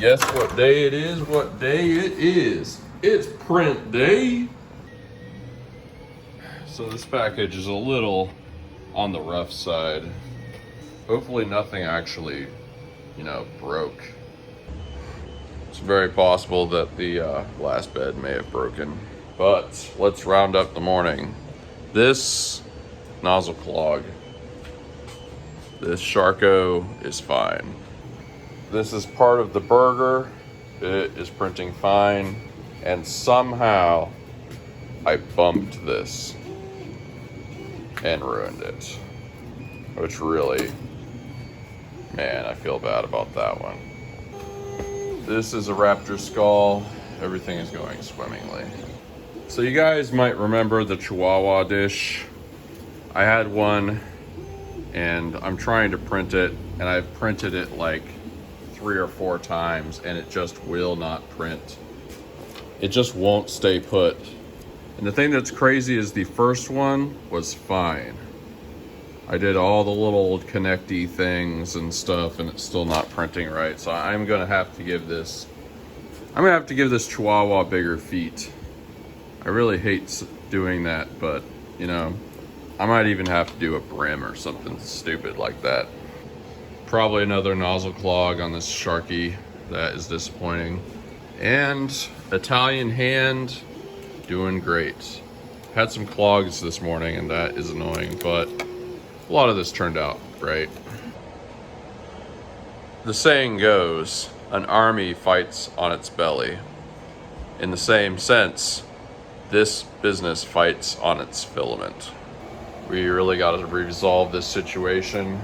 Guess what day it is? What day it is? It's print day. So this package is a little on the rough side. Hopefully nothing actually, broke. It's very possible that the glass bed may have broken. But let's round up the morning. This nozzle clog, this Charco is fine. This is part of the burger. It is printing fine. And somehow I bumped this and ruined it. Which really, man, I feel bad about that one. This is a raptor skull. Everything is going swimmingly. So you guys might remember the Chihuahua dish. I had one and I'm trying to print it, and I've printed it like 3 or 4 times and it just will not print. It just won't stay put. And the thing that's crazy is the first one was fine. I did all the little connecty things and stuff and it's still not printing right. So I'm gonna have to give this Chihuahua bigger feet. I really hate doing that, but I might even have to do a brim or something stupid like that. Probably another nozzle clog on this Sharky. That is disappointing. And Italian hand, doing great. Had some clogs this morning and that is annoying, but a lot of this turned out right. The saying goes, an army fights on its belly. In the same sense, this business fights on its filament. We really got to resolve this situation.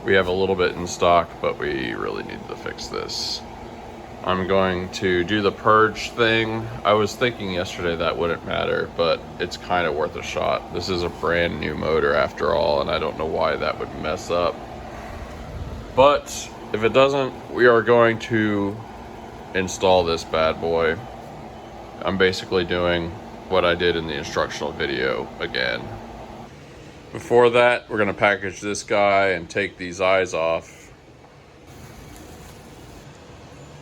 We have a little bit in stock, but we really need to fix this. I'm going to do the purge thing. I was thinking yesterday that wouldn't matter, but it's kind of worth a shot. This is a brand new motor after all, and I don't know why that would mess up. But if it doesn't, we are going to install this bad boy. I'm basically doing what I did in the instructional video again. Before that, we're gonna package this guy and take these eyes off.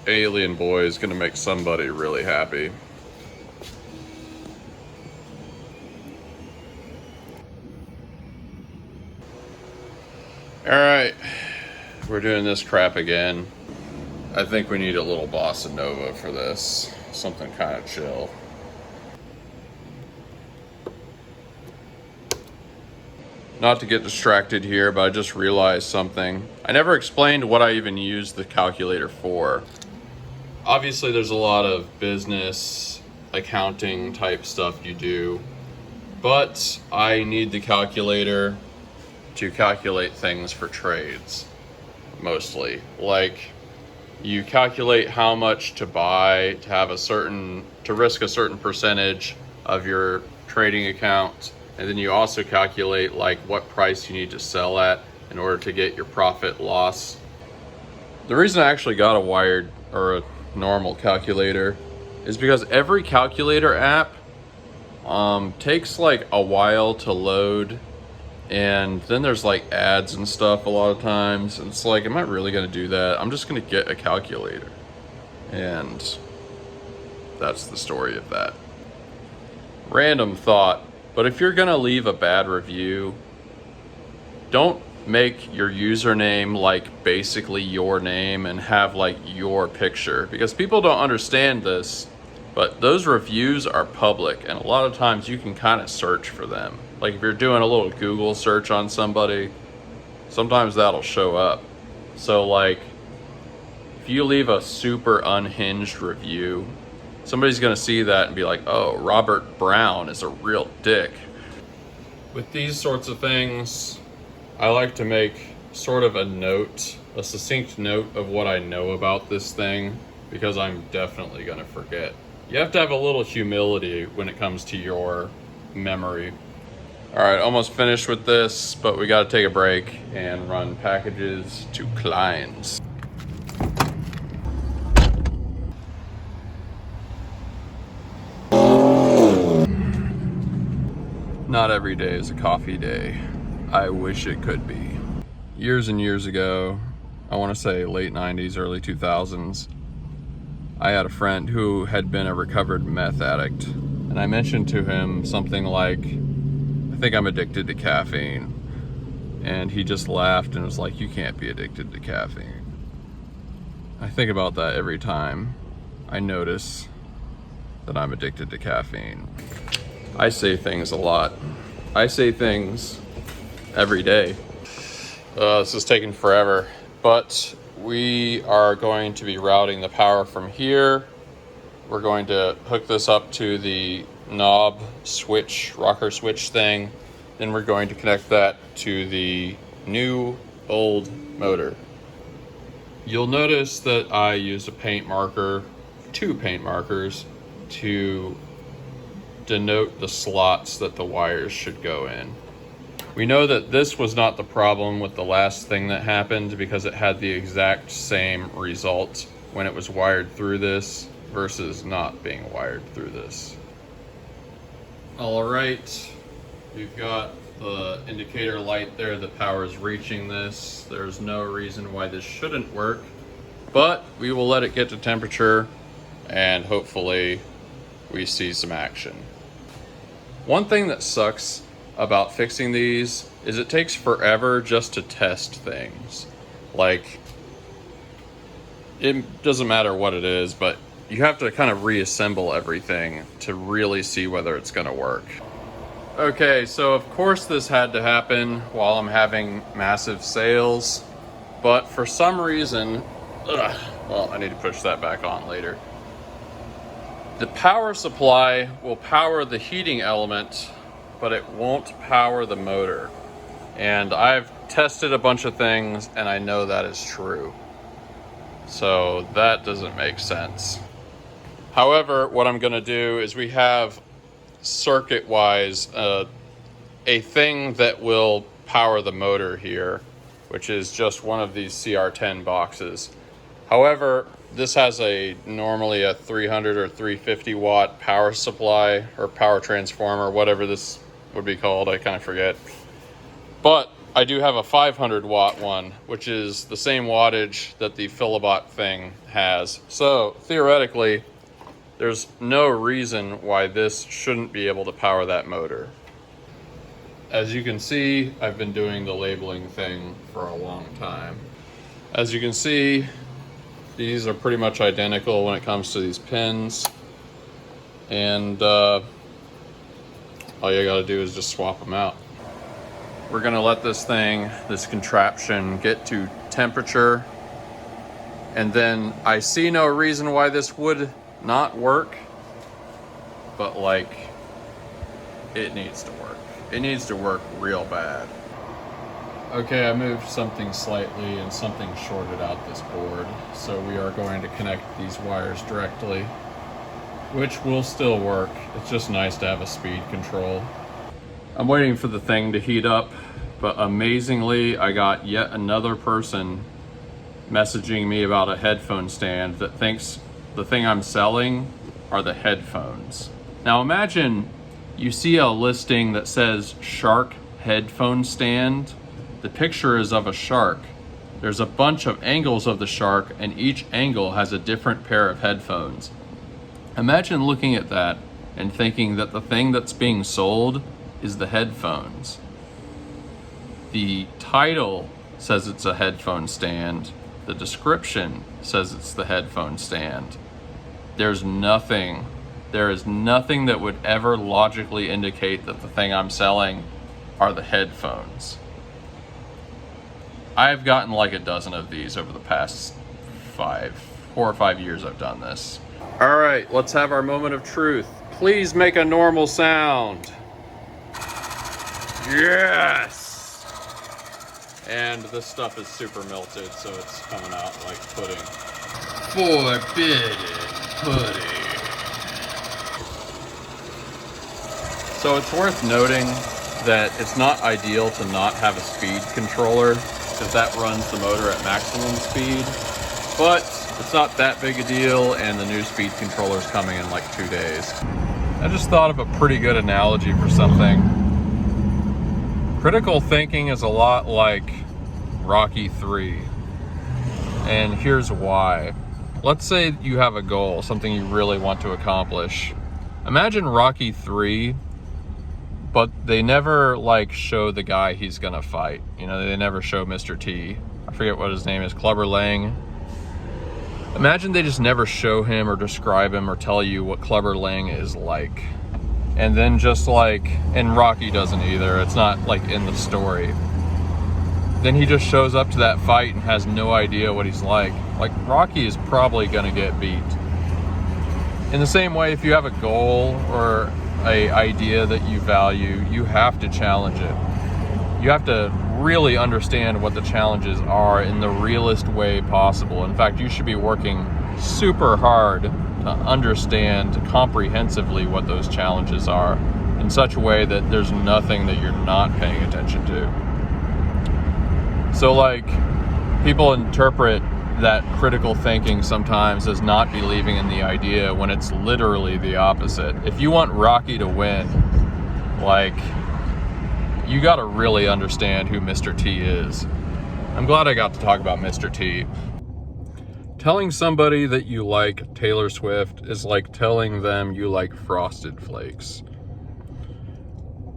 Alien boy is gonna make somebody really happy. All right, we're doing this crap again. I think we need a little bossa nova for this. Something kind of chill. Not to get distracted here, but I just realized something. I never explained what I even used the calculator for. Obviously, there's a lot of business, accounting type stuff you do, but I need the calculator to calculate things for trades, mostly. Like, you calculate how much to buy to risk a certain percentage of your trading account. And then you also calculate like what price you need to sell at in order to get your profit loss. The reason I actually got a wired or a normal calculator is because every calculator app takes like a while to load, and then there's like ads and stuff a lot of times. And it's like, am I really gonna do that? I'm just gonna get a calculator. And that's the story of that. Random thought. But if you're gonna leave a bad review, don't make your username like basically your name and have like your picture, because people don't understand this, but those reviews are public and a lot of times you can kind of search for them. Like if you're doing a little Google search on somebody, sometimes that'll show up. So like if you leave a super unhinged review, somebody's gonna see that and be like, oh, Robert Brown is a real dick. With these sorts of things, I like to make sort of a succinct note of what I know about this thing, because I'm definitely gonna forget. You have to have a little humility when it comes to your memory. All right, almost finished with this, but we gotta take a break and run packages to clients. Not every day is a coffee day. I wish it could be. Years and years ago, I want to say late 90s, early 2000s, I had a friend who had been a recovered meth addict, and I mentioned to him something like, I think I'm addicted to caffeine. And he just laughed and was like, you can't be addicted to caffeine. I think about that every time I notice that I'm addicted to caffeine. I say things a lot. I say things every day. This is taking forever, but we are going to be routing the power from here. We're going to hook this up to the knob switch, rocker switch thing. Then we're going to connect that to the new old motor. You'll notice that I used a paint marker, 2 paint markers, to denote the slots that the wires should go in. We know that this was not the problem with the last thing that happened because it had the exact same result when it was wired through this versus not being wired through this. All right. We've got the indicator light there, the power is reaching this. There's no reason why this shouldn't work, but we will let it get to temperature and hopefully we see some action. One thing that sucks about fixing these is it takes forever just to test things. Like, it doesn't matter what it is, but you have to kind of reassemble everything to really see whether it's gonna work. Okay, so of course this had to happen while I'm having massive sales, but for some reason, well, I need to push that back on later. The power supply will power the heating element, but it won't power the motor. And I've tested a bunch of things and I know that is true. So that doesn't make sense. However, what I'm gonna do is we have circuit-wise a thing that will power the motor here, which is just one of these CR10 boxes. However, this has normally a 300 or 350 watt power supply or power transformer, whatever this would be called, I kind of forget. But I do have a 500 watt one, which is the same wattage that the Filament thing has. So theoretically, there's no reason why this shouldn't be able to power that motor. As you can see, I've been doing the labeling thing for a long time. As you can see, these are pretty much identical when it comes to these pins. And all you gotta do is just swap them out. We're gonna let this contraption get to temperature. And then I see no reason why this would not work, but like, it needs to work. It needs to work real bad. Okay, I moved something slightly and something shorted out this board. So we are going to connect these wires directly, which will still work. It's just nice to have a speed control. I'm waiting for the thing to heat up, but amazingly, I got yet another person messaging me about a headphone stand that thinks the thing I'm selling are the headphones. Now imagine you see a listing that says shark headphone stand. The picture is of a shark. There's a bunch of angles of the shark and each angle has a different pair of headphones. Imagine looking at that and thinking that the thing that's being sold is the headphones. The title says it's a headphone stand. The description says it's the headphone stand. There is nothing that would ever logically indicate that the thing I'm selling are the headphones. I've gotten like a dozen of these over the past 4 or 5 years I've done this. All right, let's have our moment of truth. Please make a normal sound. Yes! And this stuff is super melted, so it's coming out like pudding. Forbidden pudding. So it's worth noting that it's not ideal to not have a speed controller, because that runs the motor at maximum speed. But it's not that big a deal, and the new speed controller is coming in like 2 days. I just thought of a pretty good analogy for something. Critical thinking is a lot like Rocky 3. And here's why. let's say you have a goal, something you really want to accomplish. Imagine Rocky 3, but they never like show the guy he's gonna fight. You know, they never show Mr. T. I forget what his name is, Clubber Lang. Imagine they just never show him or describe him or tell you what Clubber Lang is like. And then just like, and Rocky doesn't either, it's not like in the story. Then he just shows up to that fight and has no idea what he's like. Like, Rocky is probably gonna get beat. In the same way, if you have a goal or a idea that you value, you have to challenge it. You have to really understand what the challenges are in the realest way possible. In fact, you should be working super hard to understand comprehensively what those challenges are in such a way that there's nothing that you're not paying attention to. So like, people interpret that critical thinking sometimes as not believing in the idea when it's literally the opposite. If you want Rocky to win, like, you got to really understand who Mr. T is. I'm glad I got to talk about Mr. T. Telling somebody that you like Taylor Swift is like telling them you like Frosted Flakes.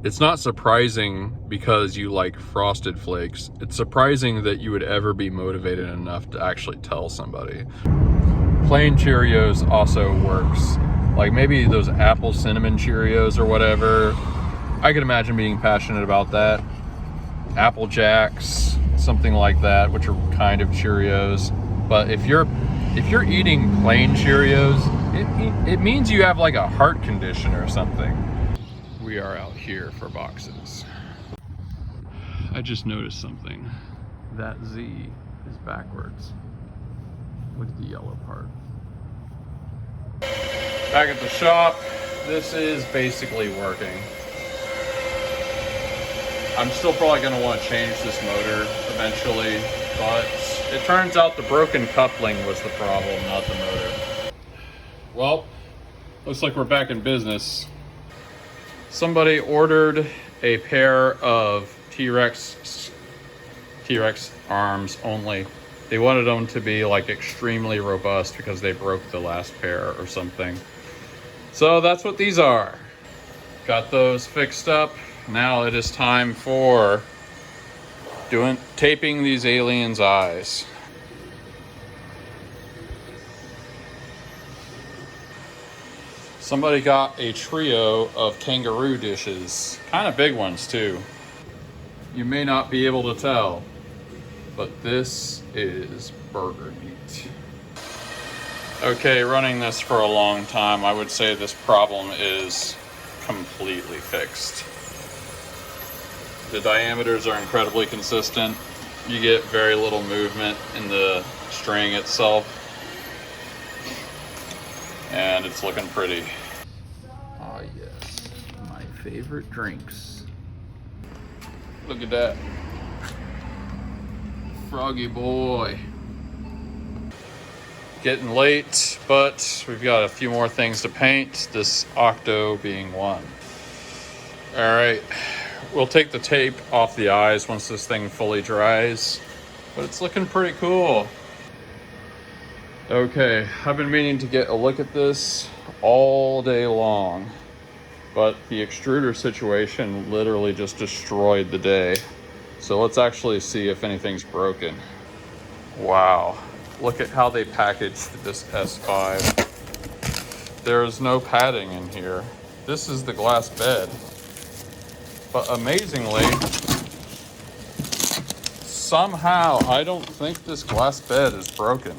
It's not surprising because you like Frosted Flakes. It's surprising that you would ever be motivated enough to actually tell somebody. Plain Cheerios also works. Like maybe those apple cinnamon Cheerios or whatever. I could imagine being passionate about that. Apple Jacks, something like that, which are kind of Cheerios. But if you're eating plain Cheerios, it means you have like a heart condition or something. We are out here for boxes. I just noticed something. That Z is backwards. Look at the yellow part. Back at the shop, this is basically working. I'm still probably going to want to change this motor eventually, but it turns out the broken coupling was the problem, not the motor. Well, looks like we're back in business. Somebody ordered a pair of T-Rex arms only. They wanted them to be like extremely robust because they broke the last pair or something. So that's what these are. Got those fixed up. Now it is time for taping these aliens' eyes. Somebody got a trio of kangaroo dishes, kind of big ones too. You may not be able to tell, but this is burger meat. Okay, running this for a long time, I would say this problem is completely fixed. The diameters are incredibly consistent. You get very little movement in the string itself. And it's looking pretty. Oh yes, my favorite drinks. Look at that. Froggy boy. Getting late, but we've got a few more things to paint, this octo being one. All right, we'll take the tape off the eyes once this thing fully dries, but it's looking pretty cool. Okay, I've been meaning to get a look at this all day long, but the extruder situation literally just destroyed the day. So let's actually see if anything's broken. Wow, look at how they packaged this S5. There's no padding in here. This is the glass bed. But amazingly, somehow I don't think this glass bed is broken.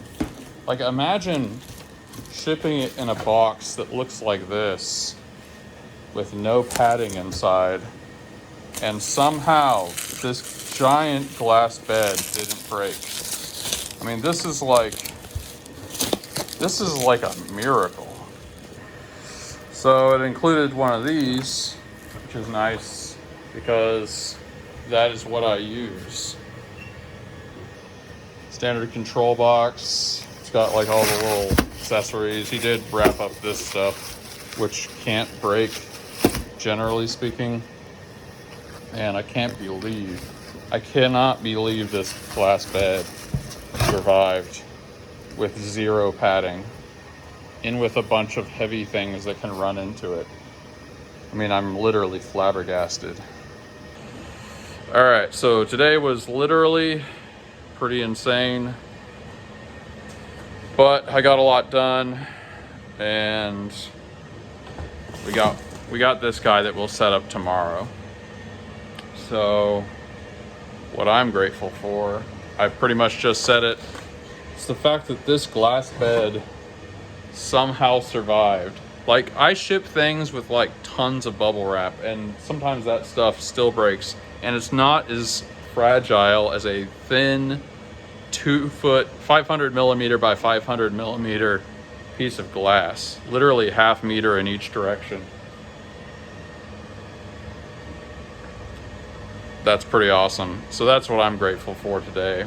Like, imagine shipping it in a box that looks like this with no padding inside, and somehow this giant glass bed didn't break. I mean, this is like a miracle. So it included one of these, which is nice because that is what I use. Standard control box. It's got like all the little accessories. He did wrap up this stuff, which can't break, generally speaking. And I cannot believe this glass bed survived. with zero padding, in with a bunch of heavy things that can run into it. I mean, I'm literally flabbergasted. All right, so today was literally pretty insane, but I got a lot done, and we got this guy that we'll set up tomorrow. So what I'm grateful for, I've pretty much just said it, it's the fact that this glass bed somehow survived. Like, I ship things with like tons of bubble wrap, and sometimes that stuff still breaks, and it's not as fragile as a thin 2-foot 500 millimeter by 500 millimeter piece of glass, literally half meter in each direction. That's pretty awesome. So that's what I'm grateful for today.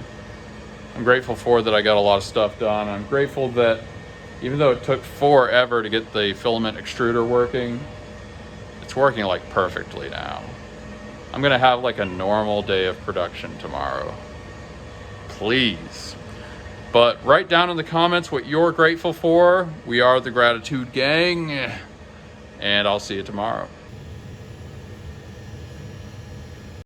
I'm grateful for that I got a lot of stuff done. I'm grateful that even though it took forever to get the filament extruder working, it's working like perfectly now. I'm gonna have like a normal day of production tomorrow. Please. But write down in the comments what you're grateful for. We are the Gratitude Gang, and I'll see you tomorrow.